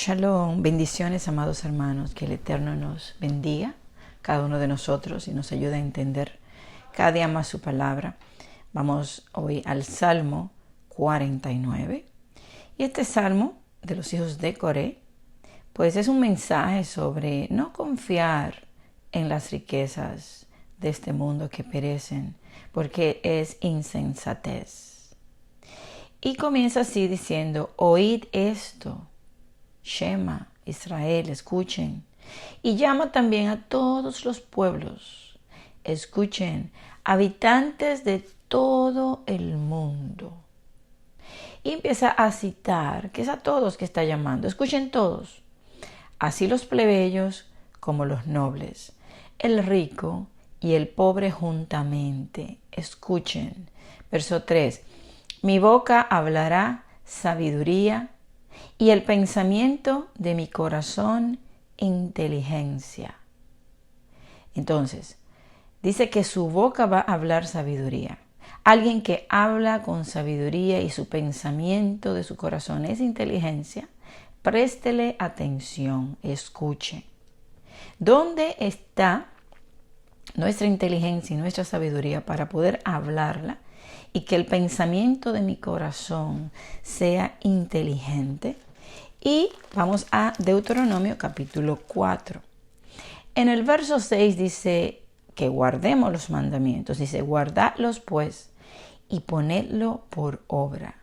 Shalom, bendiciones amados hermanos, que el Eterno nos bendiga, cada uno de nosotros, y nos ayude a entender cada día más su palabra. Vamos hoy al Salmo 49, y este Salmo de los hijos de Coré, pues es un mensaje sobre no confiar en las riquezas de este mundo que perecen, porque es insensatez. Y comienza así diciendo: oíd esto, Shema, Israel, escuchen. Y llama también a todos los pueblos, escuchen, habitantes de todo el mundo. Y empieza a citar, que es a todos que está llamando, escuchen todos, así los plebeyos como los nobles, el rico y el pobre juntamente, escuchen. Verso 3, mi boca hablará sabiduría, y el pensamiento de mi corazón, inteligencia. Entonces, dice que su boca va a hablar sabiduría. Alguien que habla con sabiduría y su pensamiento de su corazón es inteligencia, préstele atención, escuche. ¿Dónde está nuestra inteligencia y nuestra sabiduría para poder hablarla y que el pensamiento de mi corazón sea inteligente? Y vamos a Deuteronomio capítulo 4. En el verso 6 dice que guardemos los mandamientos. Dice: guardadlos pues y ponedlo por obra.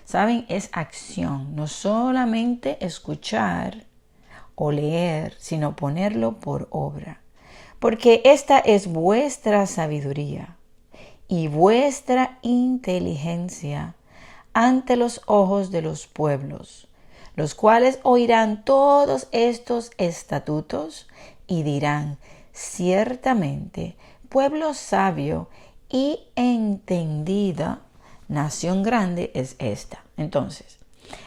¿Saben? Es acción. No solamente escuchar o leer, sino ponerlo por obra. Porque esta es vuestra sabiduría y vuestra inteligencia ante los ojos de los pueblos, los cuales oirán todos estos estatutos y dirán: ciertamente, pueblo sabio y entendida, nación grande es esta. Entonces,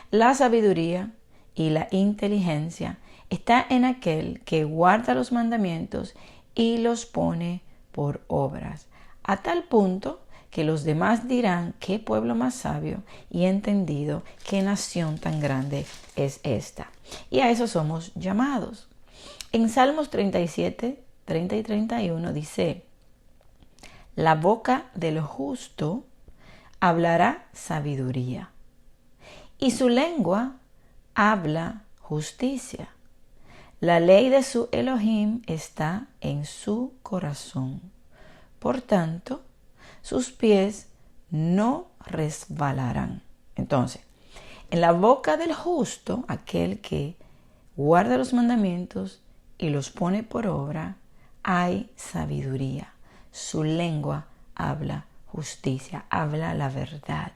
la sabiduría y la inteligencia está en aquel que guarda los mandamientos y los pone por obras, a tal punto que los demás dirán: qué pueblo más sabio y entendido, qué nación tan grande es esta. Y a eso somos llamados. En Salmos 37, 30 y 31 dice: la boca del justo hablará sabiduría, y su lengua habla justicia. La ley de su Elohim está en su corazón. Por tanto, sus pies no resbalarán. Entonces, en la boca del justo, aquel que guarda los mandamientos y los pone por obra, hay sabiduría. Su lengua habla justicia, habla la verdad.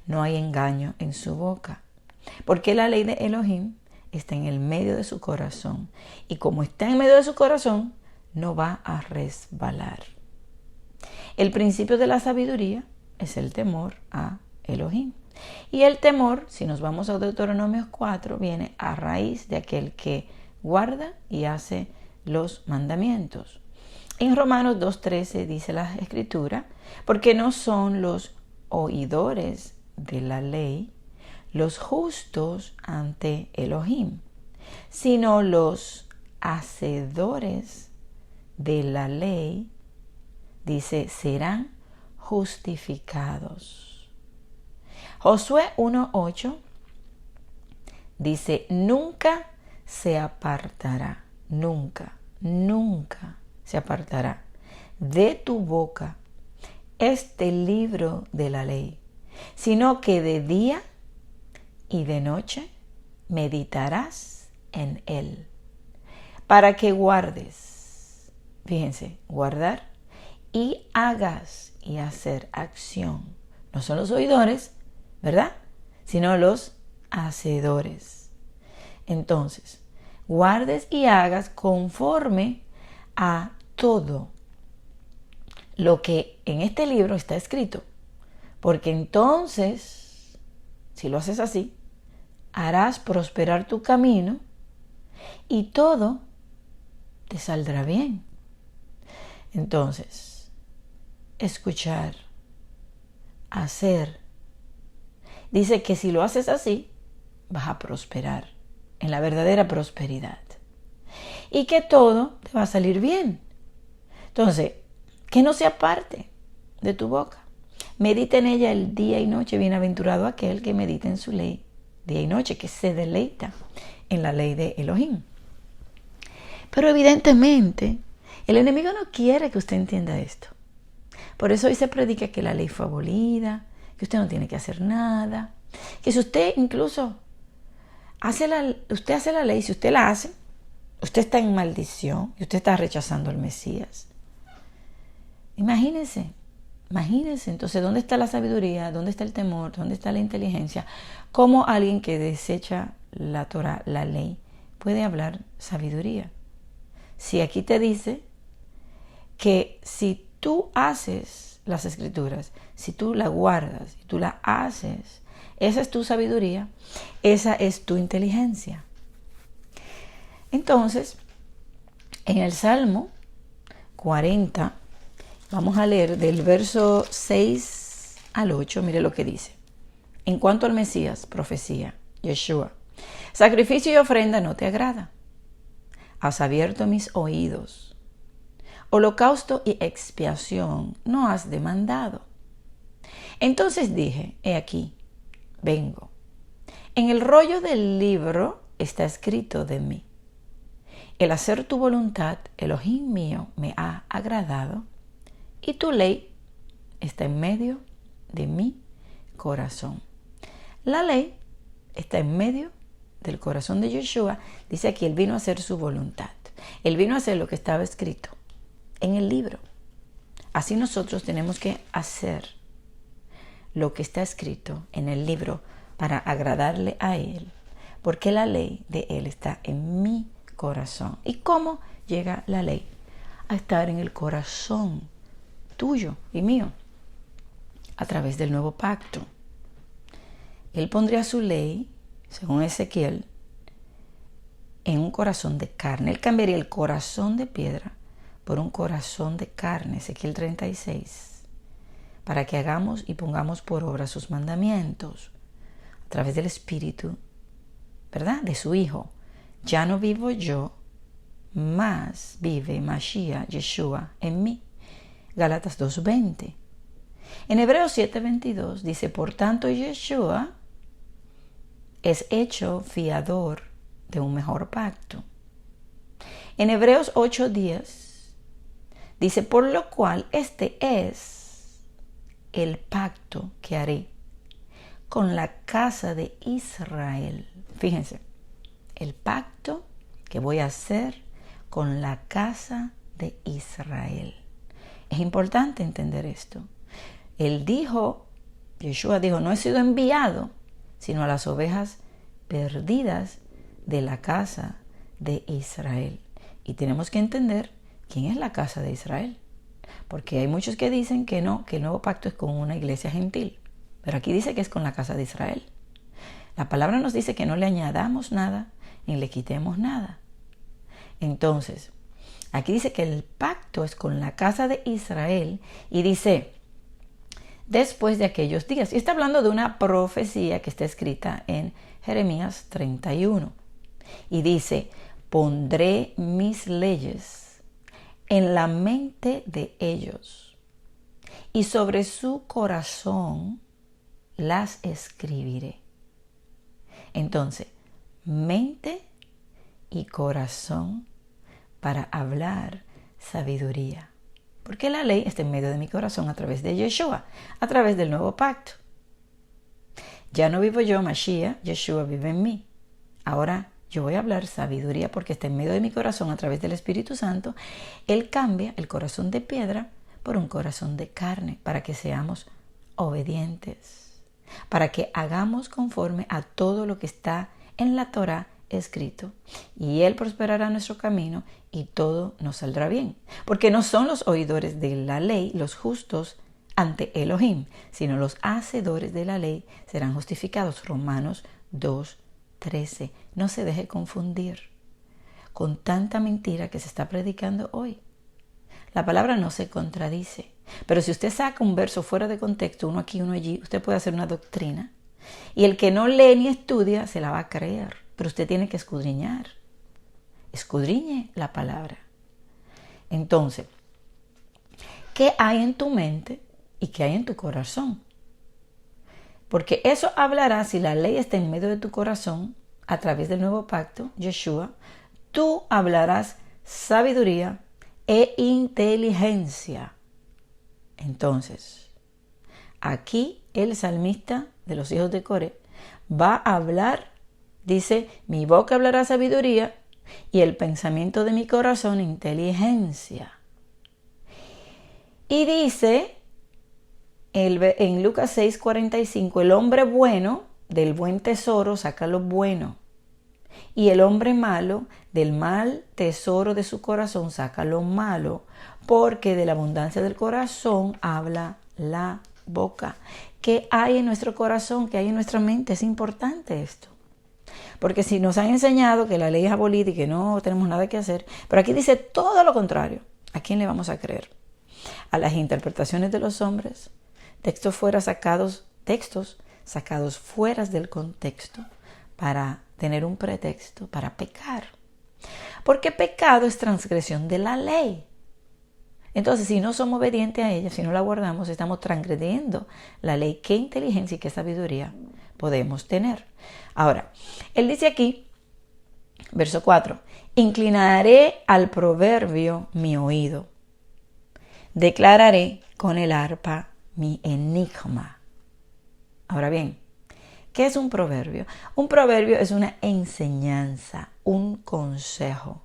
No hay engaño en su boca, porque la ley de Elohim está en el medio de su corazón, y como está en medio de su corazón, no va a resbalar. El principio de la sabiduría es el temor a Elohim. Y el temor, si nos vamos a Deuteronomio 4, viene a raíz de aquel que guarda y hace los mandamientos. En Romanos 2:13 dice la Escritura: porque no son los oidores de la ley los justos ante Elohim, sino los hacedores de la ley, dice, serán justificados. Josué 1:8 dice: nunca se apartará, nunca se apartará de tu boca este libro de la ley, sino que de día y de noche meditarás en él, para que guardes, fíjense, guardar, y hagas y hacer acción. No son los oidores, ¿verdad? Sino los hacedores. Entonces, guardes y hagas conforme a todo lo que en este libro está escrito, porque entonces, si lo haces así, harás prosperar tu camino y todo te saldrá bien. Entonces, escuchar, hacer. Dice que si lo haces así, vas a prosperar. en la verdadera prosperidad. Y que todo te va a salir bien. Entonces, que no se aparte de tu boca. Medita en ella el día y noche. Bienaventurado aquel que medita en su ley día y noche, que se deleita en la ley de Elohim. Pero evidentemente, el enemigo no quiere que usted entienda esto. Por eso hoy se predica que la ley fue abolida, que usted no tiene que hacer nada, que si usted incluso hace la ley, si usted la hace, usted está en maldición y usted está rechazando al Mesías. Imagínense, entonces, ¿dónde está la sabiduría? ¿Dónde está el temor? ¿Dónde está la inteligencia? ¿Cómo alguien que desecha la Torah, la ley, puede hablar sabiduría? Si aquí te dice que si tú haces las escrituras, si tú la guardas, si tú la haces, esa es tu sabiduría, esa es tu inteligencia. Entonces, en el Salmo 40, vamos a leer del verso 6 al 8, mire lo que dice. En cuanto al Mesías, profecía, Yeshua, sacrificio y ofrenda no te agrada. Has abierto mis oídos. Holocausto y expiación no has demandado. Entonces dije, he aquí, vengo. En el rollo del libro está escrito de mí. El hacer tu voluntad, Elohim mío, me ha agradado, y tu ley está en medio de mi corazón. La ley está en medio del corazón de Yeshua. Dice aquí, él vino a hacer su voluntad. Él vino a hacer lo que estaba escrito en el libro. Así nosotros tenemos que hacer lo que está escrito en el libro para agradarle a él, porque la ley de él está en mi corazón. ¿Y cómo llega la ley? A estar en el corazón tuyo y mío, a través del nuevo pacto. Él pondría su ley, según Ezequiel, en un corazón de carne. Él cambiaría el corazón de piedra por un corazón de carne, Ezequiel 36, para que hagamos y pongamos por obra sus mandamientos a través del Espíritu, ¿verdad?, de su Hijo. Ya no vivo yo, mas vive Mashiach, Yeshua, en mí. Gálatas 2:20. En Hebreos 7:22 dice, por tanto Yeshua es hecho fiador de un mejor pacto. En Hebreos 8:10 dice, por lo cual este es el pacto que haré con la casa de Israel. Fíjense, el pacto que voy a hacer con la casa de Israel. Es importante entender esto. Él dijo, Yeshua dijo, no he sido enviado sino a las ovejas perdidas de la casa de Israel. Y tenemos que entender quién es la casa de Israel. Porque hay muchos que dicen que no, que el nuevo pacto es con una iglesia gentil. Pero aquí dice que es con la casa de Israel. La palabra nos dice que no le añadamos nada ni le quitemos nada. Entonces, aquí dice que el pacto es con la casa de Israel y dice, después de aquellos días. Y está hablando de una profecía que está escrita en Jeremías 31. Y dice, pondré mis leyes en la mente de ellos y sobre su corazón las escribiré. Entonces, mente y corazón para hablar sabiduría. Porque la ley está en medio de mi corazón a través de Yeshua, a través del nuevo pacto. Ya no vivo yo, Mashiach, Yeshua vive en mí. Ahora yo voy a hablar sabiduría porque está en medio de mi corazón a través del Espíritu Santo. Él cambia el corazón de piedra por un corazón de carne para que seamos obedientes, para que hagamos conforme a todo lo que está en la Torah escrito, y Él prosperará nuestro camino y todo nos saldrá bien, porque no son los oidores de la ley los justos ante Elohim, sino los hacedores de la ley serán justificados. Romanos 2:13. No se deje confundir con tanta mentira que se está predicando hoy. La palabra no se contradice, pero si usted saca un verso fuera de contexto, uno aquí, uno allí, usted puede hacer una doctrina, y el que no lee ni estudia se la va a creer. pero usted tiene que escudriñar. Escudriñe la palabra. Entonces, ¿qué hay en tu mente y qué hay en tu corazón? Porque eso hablará si la ley está en medio de tu corazón a través del nuevo pacto, Yeshua. Tú hablarás sabiduría e inteligencia. Entonces, aquí el salmista de los hijos de Coré va a hablar, dice, mi boca hablará sabiduría y el pensamiento de mi corazón inteligencia. Y dice en Lucas 6:45, el hombre bueno del buen tesoro saca lo bueno, y el hombre malo del mal tesoro de su corazón saca lo malo, porque de la abundancia del corazón habla la boca. ¿Qué hay en nuestro corazón? ¿Qué hay en nuestra mente? Es importante esto. Porque si nos han enseñado que la ley es abolida y que no tenemos nada que hacer, pero aquí dice todo lo contrario, ¿a quién le vamos a creer? ¿A las interpretaciones de los hombres? Textos sacados fuera del contexto para tener un pretexto para pecar. Porque pecado es transgresión de la ley. Entonces, si no somos obedientes a ella, si no la guardamos, estamos transgrediendo la ley. ¿Qué inteligencia y qué sabiduría podemos tener? Ahora, él dice aquí, verso 4, inclinaré al proverbio mi oído, declararé con el arpa mi enigma. Ahora bien, ¿qué es un proverbio? Un proverbio es una enseñanza, un consejo.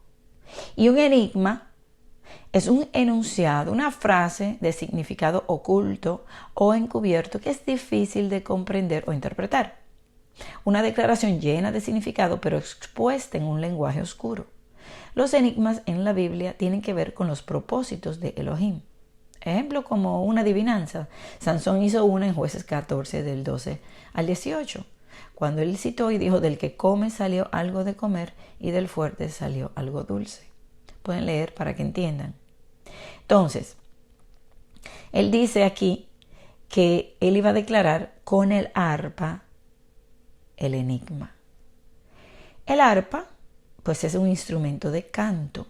Y un enigma es un enunciado, una frase de significado oculto o encubierto que es difícil de comprender o interpretar. Una declaración llena de significado pero expuesta en un lenguaje oscuro. Los enigmas en la Biblia tienen que ver con los propósitos de Elohim. Ejemplo como una adivinanza. Sansón hizo una en Jueces 14 del 12 al 18. Cuando él citó y dijo, del que come salió algo de comer y del fuerte salió algo dulce. Pueden leer para que entiendan. Entonces, él dice aquí que él iba a declarar con el arpa el enigma. El arpa, pues es un instrumento de canto.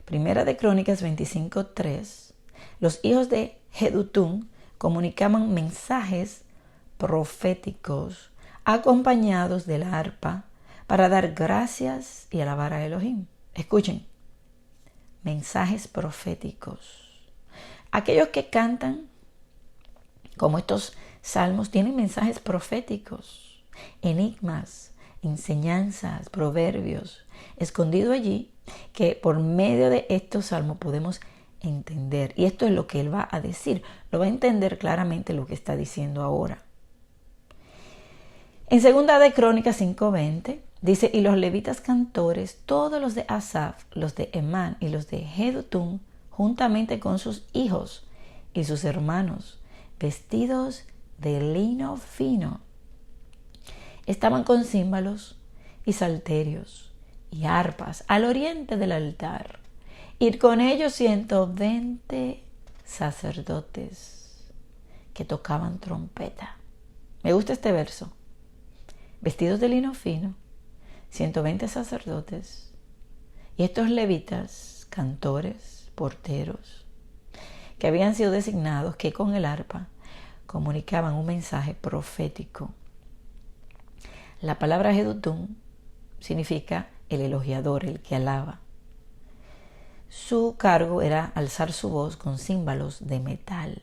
Primera de Crónicas 25:3. Los hijos de Jedutún comunicaban mensajes proféticos acompañados del arpa para dar gracias y alabar a Elohim. Escuchen, mensajes proféticos. Aquellos que cantan, como estos salmos, tienen mensajes proféticos, enigmas, enseñanzas, proverbios, escondido allí, que por medio de estos salmos podemos entender. Y esto es lo que él va a decir. Lo va a entender claramente lo que está diciendo ahora. En segunda de Crónicas 5:20 dice, y los levitas cantores, todos los de Asaf, los de Emán y los de Jedutún, juntamente con sus hijos y sus hermanos, vestidos de lino fino, estaban con címbalos y salterios y arpas al oriente del altar, y con ellos 120 sacerdotes que tocaban trompeta. Me gusta este verso. Vestidos de lino fino, 120 sacerdotes, y estos levitas, cantores, porteros, que habían sido designados, que con el arpa comunicaban un mensaje profético. La palabra Jedutún significa el elogiador, el que alaba. Su cargo era alzar su voz con címbalos de metal.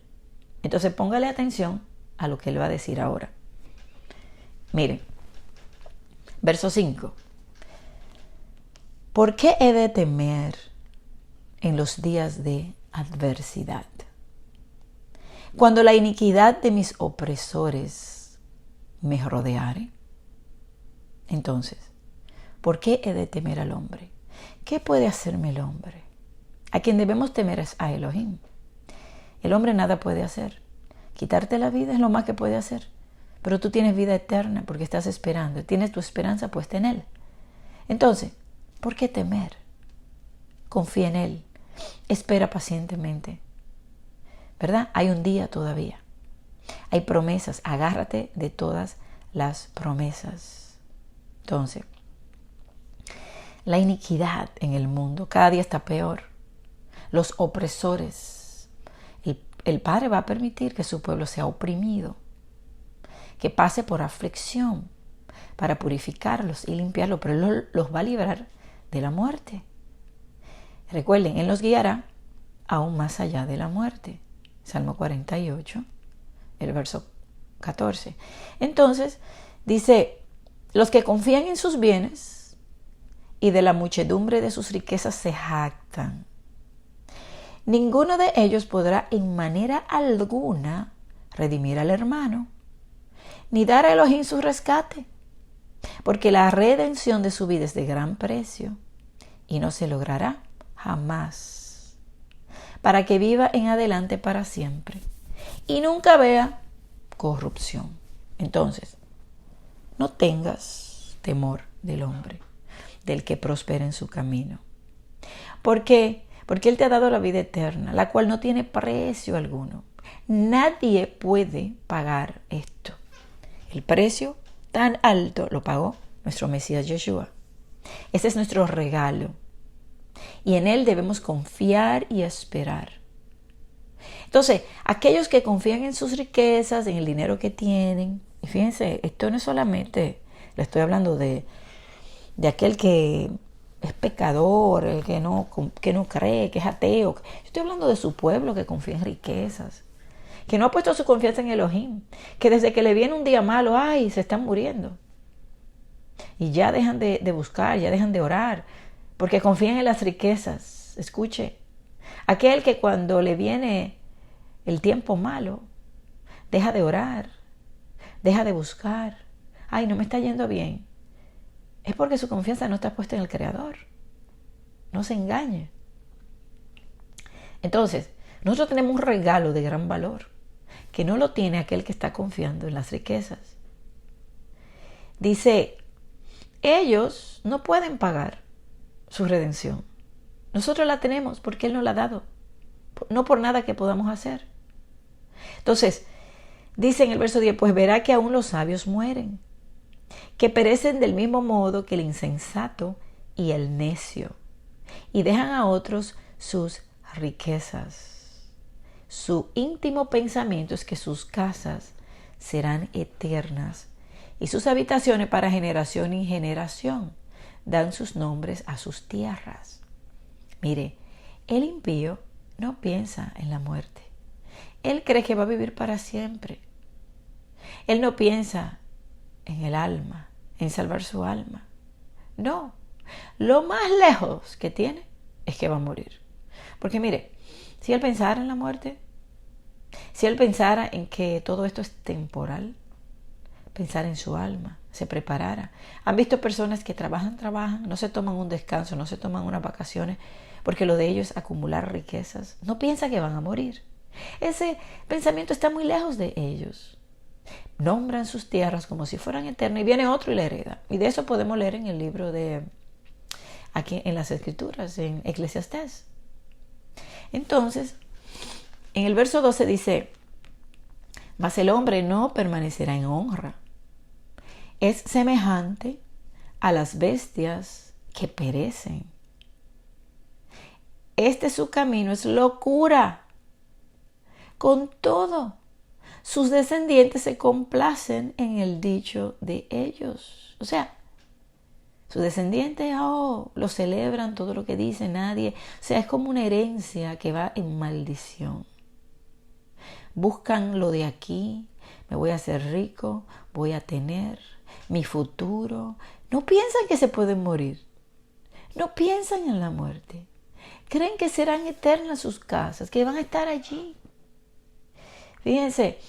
Entonces póngale atención a lo que él va a decir ahora. Miren, verso 5. ¿Por qué he de temer en los días de adversidad? Cuando la iniquidad de mis opresores me rodeare. Entonces, ¿por qué he de temer al hombre? ¿Qué puede hacerme el hombre? A quien debemos temer es a Elohim. El hombre nada puede hacer. Quitarte la vida es lo más que puede hacer. Pero tú tienes vida eterna porque estás esperando. Tienes tu esperanza puesta en Él. Entonces, ¿por qué temer? Confía en Él. Espera pacientemente. ¿Verdad? Hay un día todavía. Hay promesas. Agárrate de todas las promesas. Entonces, La iniquidad en el mundo cada día está peor. Los opresores. El Padre va a permitir que su pueblo sea oprimido, que pase por aflicción para purificarlos y limpiarlos, pero Él los va a librar de la muerte. Recuerden, Él los guiará aún más allá de la muerte. Salmo 48, el verso 14. Entonces, dice, los que confían en sus bienes y de la muchedumbre de sus riquezas se jactan. Ninguno de ellos podrá en manera alguna redimir al hermano, ni dar a Elohim su rescate, porque la redención de su vida es de gran precio y no se logrará jamás, para que viva en adelante para siempre y nunca vea corrupción. Entonces, no tengas temor del hombre, del que prospera en su camino. ¿Por qué? Porque Él te ha dado la vida eterna, la cual no tiene precio alguno. Nadie puede pagar esto. El precio tan alto lo pagó nuestro Mesías Yeshua. Ese es nuestro regalo. Y en Él debemos confiar y esperar. Entonces, aquellos que confían en sus riquezas, en el dinero que tienen, y fíjense, esto no es solamente, le estoy hablando de aquel que es pecador, el que no cree, que es ateo. Yo estoy hablando de su pueblo que confía en riquezas, que no ha puesto su confianza en Elohim, que desde que le viene un día malo, se están muriendo. Y ya dejan de buscar, ya dejan de orar, porque confían en las riquezas. Escuche, aquel que cuando le viene el tiempo malo, deja de orar, deja de buscar. No me está yendo bien. Es porque su confianza no está puesta en el Creador. No se engañe. Entonces, nosotros tenemos un regalo de gran valor, que no lo tiene aquel que está confiando en las riquezas. Dice, ellos no pueden pagar su redención. Nosotros la tenemos porque Él nos la ha dado, no por nada que podamos hacer. Entonces, dice en el verso 10, pues verá que aún los sabios mueren, que perecen del mismo modo que el insensato y el necio, y dejan a otros sus riquezas. Su íntimo pensamiento es que sus casas serán eternas y sus habitaciones para generación y generación. Dan sus nombres a sus tierras. Mire, el impío no piensa en la muerte. Él cree que va a vivir para siempre. Él no piensa en el alma, en salvar su alma. No, lo más lejos que tiene es que va a morir. Porque mire, si él pensara en la muerte, si él pensara en que todo esto es temporal, pensar en su alma, se preparara. Han visto personas que trabajan, no se toman un descanso, no se toman unas vacaciones, porque lo de ellos es acumular riquezas. No piensan que van a morir. Ese pensamiento está muy lejos de ellos. Nombran sus tierras como si fueran eternas y viene otro y la hereda. Y de eso podemos leer en el libro aquí en las Escrituras, en Eclesiastés. Entonces, en el verso 12 dice, mas el hombre no permanecerá en honra. Es semejante a las bestias que perecen. Su camino es locura. Con todo, sus descendientes se complacen en el dicho de ellos. O sea, sus descendientes lo celebran, todo lo que dice nadie. O sea, es como una herencia que va en maldición. Buscan lo de aquí, me voy a hacer rico, voy a tener mi futuro. No piensan que se pueden morir. No piensan en la muerte. Creen que serán eternas sus casas, que van a estar allí. Fíjense,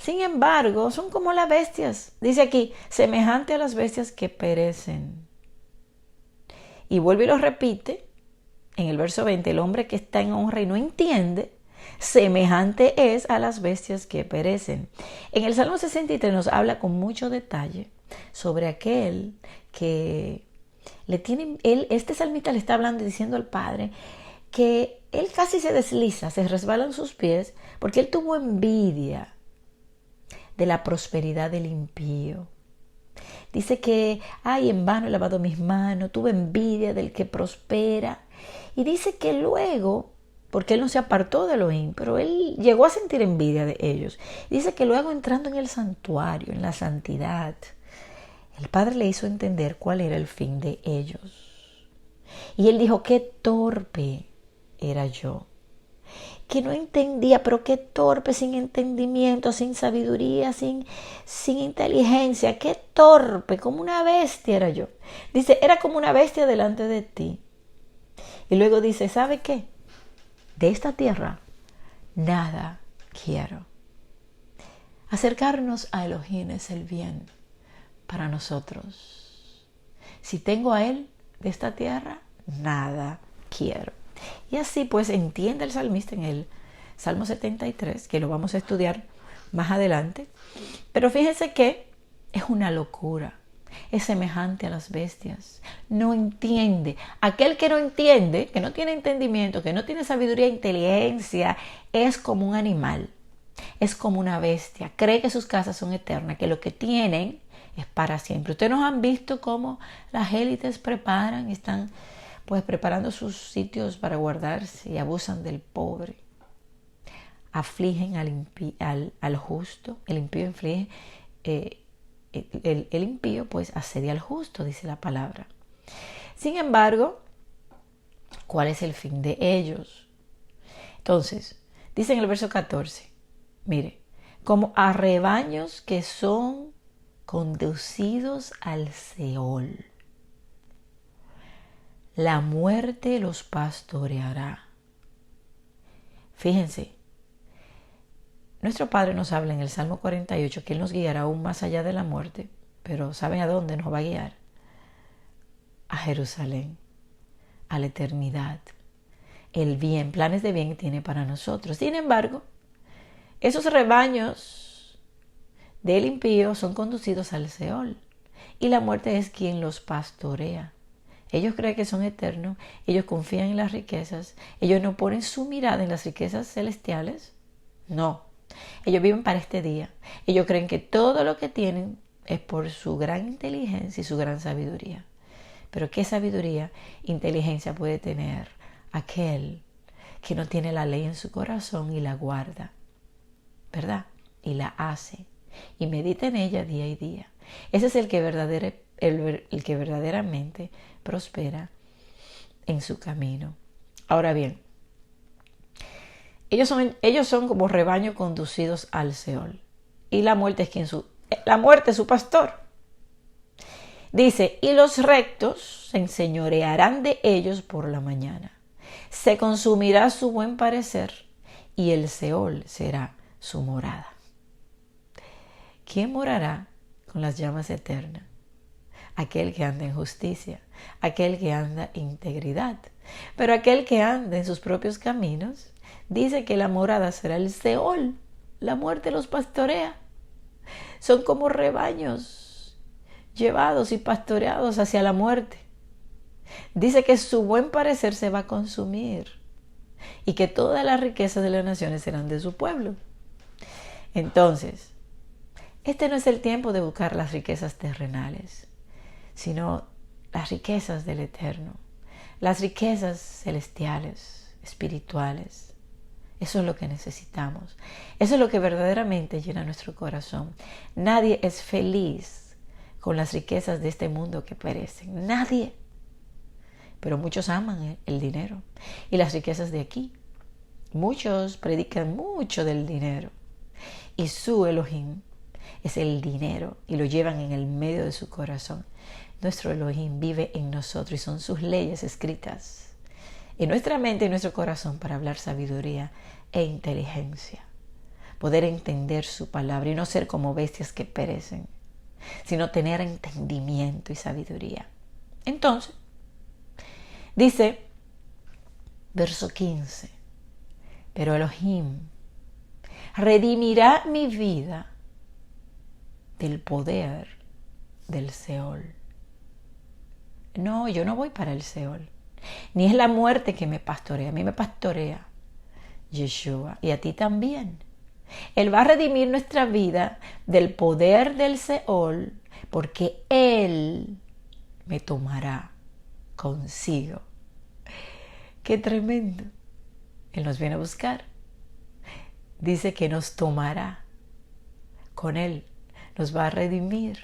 sin embargo, son como las bestias. Dice aquí, semejante a las bestias que perecen. Y vuelve y lo repite en el verso 20, el hombre que está en honra y no entiende, semejante es a las bestias que perecen. En el Salmo 63 nos habla con mucho detalle sobre aquel que este salmista le está hablando y diciendo al Padre que él casi se desliza, se resbalan sus pies porque él tuvo envidia de la prosperidad del impío. Dice que, ay, en vano he lavado mis manos, tuve envidia del que prospera. Y dice que luego, porque él no se apartó de Elohim, pero él llegó a sentir envidia de ellos. Dice que luego entrando en el santuario, en la santidad, el Padre le hizo entender cuál era el fin de ellos. Y él dijo, qué torpe era yo, que no entendía, pero qué torpe, sin entendimiento, sin sabiduría, sin inteligencia, qué torpe, como una bestia era yo. Dice, era como una bestia delante de ti. Y luego dice, ¿sabe qué? De esta tierra nada quiero. Acercarnos a Elohim es el bien para nosotros. Si tengo a Él de esta tierra, nada quiero. Y así pues entiende el salmista en el Salmo 73, que lo vamos a estudiar más adelante. Pero fíjense que es una locura. Es semejante a las bestias. No entiende. Aquel que no entiende, que no tiene entendimiento, que no tiene sabiduría e inteligencia, es como un animal. Es como una bestia. Cree que sus casas son eternas, que lo que tienen es para siempre. Ustedes nos han visto cómo las élites preparan, están pues preparando sus sitios para guardarse y abusan del pobre. Afligen al justo. El impío inflige, el impío pues asedia al justo, dice la palabra. Sin embargo, ¿cuál es el fin de ellos? Entonces, dice en el verso 14, mire, como a rebaños que son conducidos al Seol. La muerte los pastoreará. Fíjense, nuestro Padre nos habla en el Salmo 48 que Él nos guiará aún más allá de la muerte, pero ¿saben a dónde nos va a guiar? A Jerusalén, a la eternidad. El bien, planes de bien que tiene para nosotros. Sin embargo, esos rebaños del impío son conducidos al Seol y la muerte es quien los pastorea. Ellos creen que son eternos, ellos confían en las riquezas, ellos no ponen su mirada en las riquezas celestiales. No, ellos viven para este día. Ellos creen que todo lo que tienen es por su gran inteligencia y su gran sabiduría. Pero ¿qué sabiduría, inteligencia puede tener aquel que no tiene la ley en su corazón y la guarda, ¿verdad? Y la hace y medita en ella día y día. Ese es el que verdaderamente prospera en su camino. Ahora bien, ellos son como rebaño conducidos al Seol. Y la muerte es su pastor. Dice, y los rectos se enseñorearán de ellos por la mañana. Se consumirá su buen parecer y el Seol será su morada. ¿Quién morará con las llamas eternas? Aquel que anda en justicia, aquel que anda en integridad. Pero aquel que anda en sus propios caminos, dice que la morada será el Seol. La muerte los pastorea. Son como rebaños llevados y pastoreados hacia la muerte. Dice que su buen parecer se va a consumir y que todas las riquezas de las naciones serán de su pueblo. Entonces, este no es el tiempo de buscar las riquezas terrenales, sino las riquezas del Eterno, las riquezas celestiales, espirituales. Eso es lo que necesitamos. Eso es lo que verdaderamente llena nuestro corazón. Nadie es feliz con las riquezas de este mundo que perecen. Nadie. Pero muchos aman el dinero y las riquezas de aquí. Muchos predican mucho del dinero y su Elohim es el dinero y lo llevan en el medio de su corazón. Nuestro Elohim vive en nosotros y son sus leyes escritas en nuestra mente y en nuestro corazón para hablar sabiduría e inteligencia. Poder entender su palabra y no ser como bestias que perecen, sino tener entendimiento y sabiduría. Entonces, dice, verso 15, pero Elohim redimirá mi vida del poder del Seol. No, yo no voy para el Seol. Ni es la muerte que me pastorea. A mí me pastorea Yeshua y a ti también. Él va a redimir nuestra vida del poder del Seol, porque Él me tomará consigo. ¡Qué tremendo! Él nos viene a buscar. Dice que nos tomará con Él, nos va a redimir.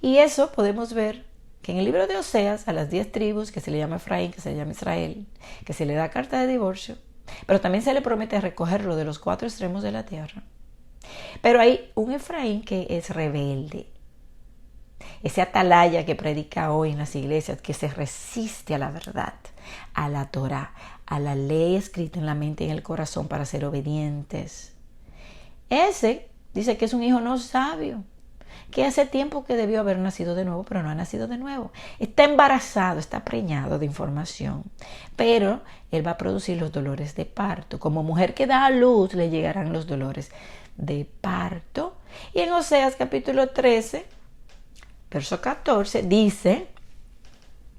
Y eso podemos ver que en el libro de Oseas, a las 10 tribus, que se le llama Efraín, que se le llama Israel, que se le da carta de divorcio, pero también se le promete recogerlo de los 4 extremos de la tierra. Pero hay un Efraín que es rebelde, ese atalaya que predica hoy en las iglesias, que se resiste a la verdad, a la Torá, a la ley escrita en la mente y en el corazón para ser obedientes. Ese dice que es un hijo no sabio, que hace tiempo que debió haber nacido de nuevo, pero no ha nacido de nuevo. Está embarazado, está preñado de información, pero él va a producir los dolores de parto. Como mujer que da a luz, le llegarán los dolores de parto. Y en Oseas capítulo 13, verso 14, dice,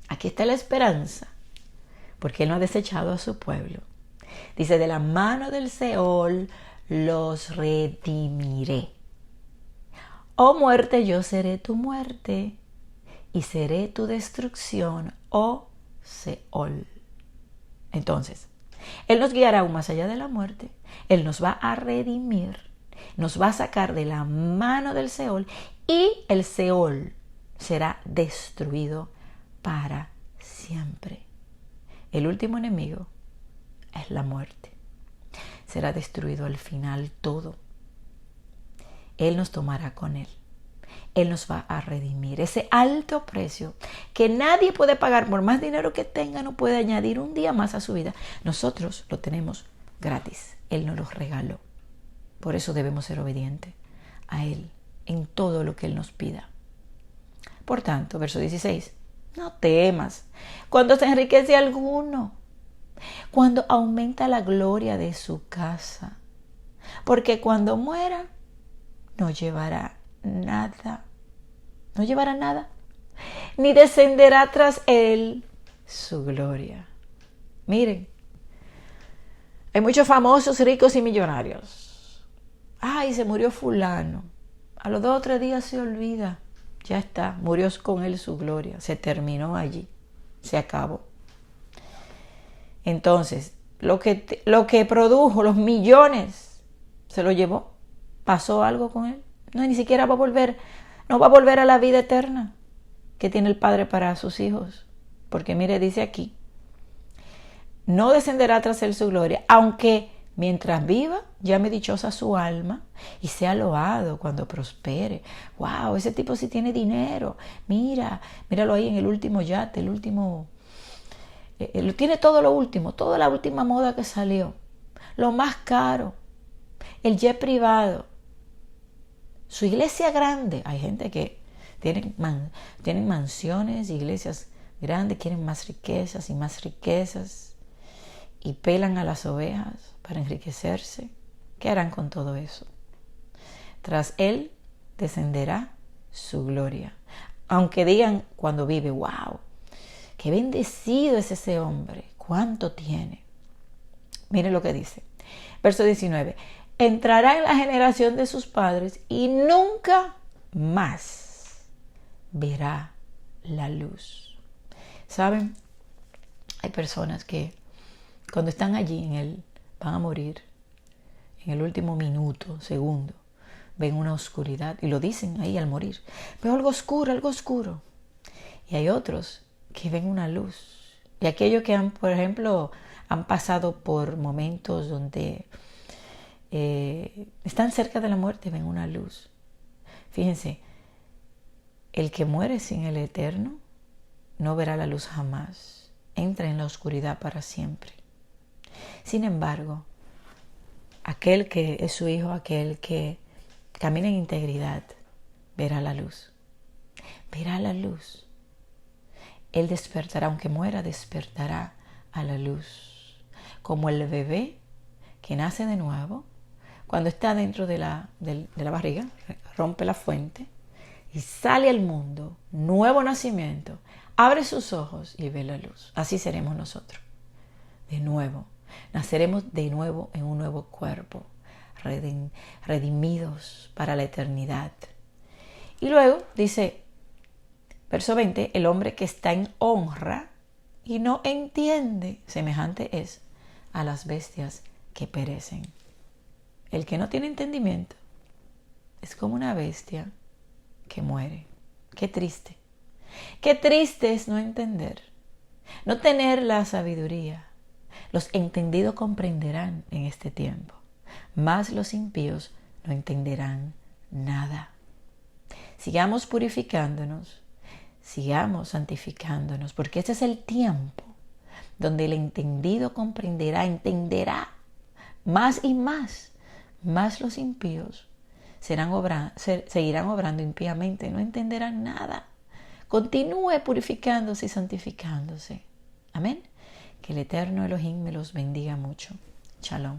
aquí está la esperanza, porque él no ha desechado a su pueblo. Dice, de la mano del Seol los redimiré. Oh muerte, yo seré tu muerte y seré tu destrucción, oh Seol. Entonces, Él nos guiará aún más allá de la muerte. Él nos va a redimir, nos va a sacar de la mano del Seol y el Seol será destruido para siempre. El último enemigo es la muerte. Será destruido al final todo. Él nos tomará con Él. Él nos va a redimir. Ese alto precio que nadie puede pagar por más dinero que tenga, no puede añadir un día más a su vida. Nosotros lo tenemos gratis. Él nos lo regaló. Por eso debemos ser obedientes a Él en todo lo que Él nos pida. Por tanto, verso 16, no temas cuando se enriquece alguno, cuando aumenta la gloria de su casa, porque cuando muera, no llevará nada, ni descenderá tras él su gloria. Miren, hay muchos famosos, ricos y millonarios. Ay, se murió fulano. A los 2 o 3 días se olvida. Ya está, murió con él su gloria. Se terminó allí, se acabó. Entonces, lo que produjo, los millones, se lo llevó. ¿Pasó algo con él? No, ni siquiera no va a volver a la vida eterna que tiene el Padre para sus hijos. Porque mire, dice aquí, no descenderá tras él su gloria, aunque mientras viva, llame dichosa su alma y sea loado cuando prospere. ¡Wow! Ese tipo sí tiene dinero. Míralo ahí en el último yate, tiene todo lo último, toda la última moda que salió. Lo más caro, el jet privado. Su iglesia grande, hay gente que tienen mansiones, iglesias grandes, quieren más riquezas y pelan a las ovejas para enriquecerse. ¿Qué harán con todo eso? Tras él descenderá su gloria. Aunque digan cuando vive, wow, qué bendecido es ese hombre, cuánto tiene. Mire lo que dice, verso 19. Entrará en la generación de sus padres y nunca más verá la luz. ¿Saben? Hay personas que cuando están allí van a morir, en el último minuto, segundo, ven una oscuridad y lo dicen ahí al morir. Veo algo oscuro. Y hay otros que ven una luz. Y aquellos que por ejemplo, han pasado por momentos donde están cerca de la muerte, ven una luz. Fíjense, el que muere sin el Eterno no verá la luz jamás. Entra en la oscuridad para siempre. Sin embargo, aquel que es su hijo, aquel que camina en integridad, verá la luz. Verá la luz. Él despertará, aunque muera, despertará a la luz. Como el bebé que nace de nuevo, cuando está dentro de la barriga, rompe la fuente y sale al mundo, nuevo nacimiento, abre sus ojos y ve la luz. Así seremos nosotros. De nuevo, naceremos de nuevo en un nuevo cuerpo, redimidos para la eternidad. Y luego dice, verso 20, el hombre que está en honra y no entiende, semejante es a las bestias que perecen. El que no tiene entendimiento es como una bestia que muere. Qué triste. Qué triste es no entender, no tener la sabiduría. Los entendidos comprenderán en este tiempo, mas los impíos no entenderán nada. Sigamos purificándonos, sigamos santificándonos, porque este es el tiempo donde el entendido comprenderá, entenderá más y más, más los impíos seguirán obrando impíamente, no entenderán nada. Continúe purificándose y santificándose. Amén. Que el eterno Elohim me los bendiga mucho. Shalom.